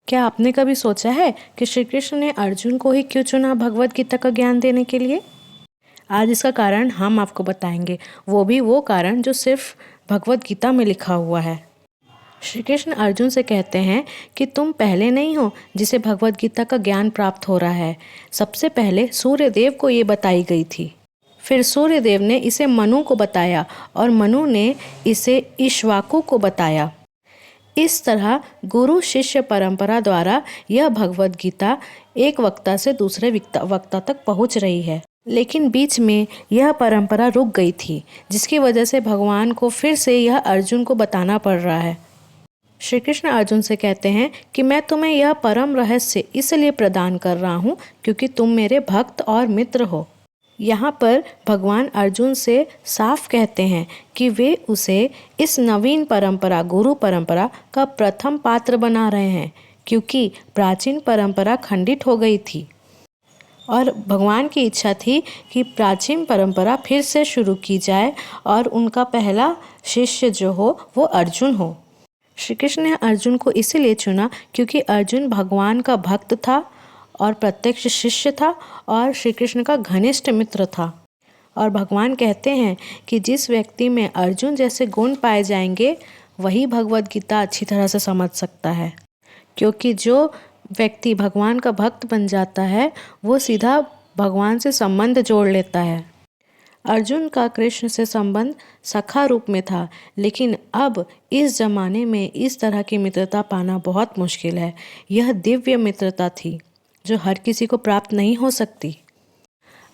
क्या आपने कभी सोचा है कि श्री कृष्ण ने अर्जुन को ही क्यों चुना भगवत गीता का ज्ञान देने के लिए? आज इसका कारण हम आपको बताएंगे, वो भी वो कारण जो सिर्फ भगवत गीता में लिखा हुआ है। श्री कृष्ण अर्जुन से कहते हैं कि तुम पहले नहीं हो जिसे भगवत गीता का ज्ञान प्राप्त हो रहा है। सबसे पहले सूर्यदेव को ये बताई गई थी, फिर सूर्यदेव ने इसे मनु को बताया और मनु ने इसे इक्ष्वाकु को बताया। इस तरह गुरु शिष्य परंपरा द्वारा यह भगवत गीता एक वक्ता से दूसरे वक्ता तक पहुंच रही है। लेकिन बीच में यह परंपरा रुक गई थी, जिसकी वजह से भगवान को फिर से यह अर्जुन को बताना पड़ रहा है। श्री कृष्ण अर्जुन से कहते हैं कि मैं तुम्हें यह परम रहस्य इसलिए प्रदान कर रहा हूँ क्योंकि तुम मेरे भक्त और मित्र हो। यहाँ पर भगवान अर्जुन से साफ कहते हैं कि वे उसे इस नवीन परंपरा गुरु परंपरा का प्रथम पात्र बना रहे हैं, क्योंकि प्राचीन परंपरा खंडित हो गई थी और भगवान की इच्छा थी कि प्राचीन परंपरा फिर से शुरू की जाए और उनका पहला शिष्य जो हो वो अर्जुन हो। श्री कृष्ण ने अर्जुन को इसीलिए चुना क्योंकि अर्जुन भगवान का भक्त था और प्रत्यक्ष शिष्य था और श्री कृष्ण का घनिष्ठ मित्र था। और भगवान कहते हैं कि जिस व्यक्ति में अर्जुन जैसे गुण पाए जाएंगे वही भगवत गीता अच्छी तरह से समझ सकता है, क्योंकि जो व्यक्ति भगवान का भक्त बन जाता है वो सीधा भगवान से संबंध जोड़ लेता है। अर्जुन का कृष्ण से संबंध सखा रूप में था, लेकिन अब इस जमाने में इस तरह की मित्रता पाना बहुत मुश्किल है। यह दिव्य मित्रता थी जो हर किसी को प्राप्त नहीं हो सकती।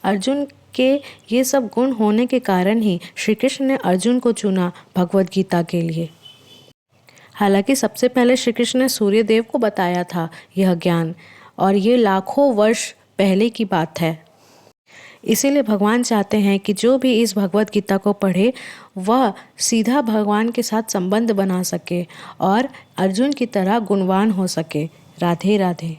अर्जुन के ये सब गुण होने के कारण ही श्री कृष्ण ने अर्जुन को चुना भगवत गीता के लिए। हालांकि सबसे पहले श्री कृष्ण ने सूर्यदेव को बताया था यह ज्ञान, और ये लाखों वर्ष पहले की बात है। इसीलिए भगवान चाहते हैं कि जो भी इस भगवत गीता को पढ़े वह सीधा भगवान के साथ संबंध बना सके और अर्जुन की तरह गुणवान हो सके। राधे राधे।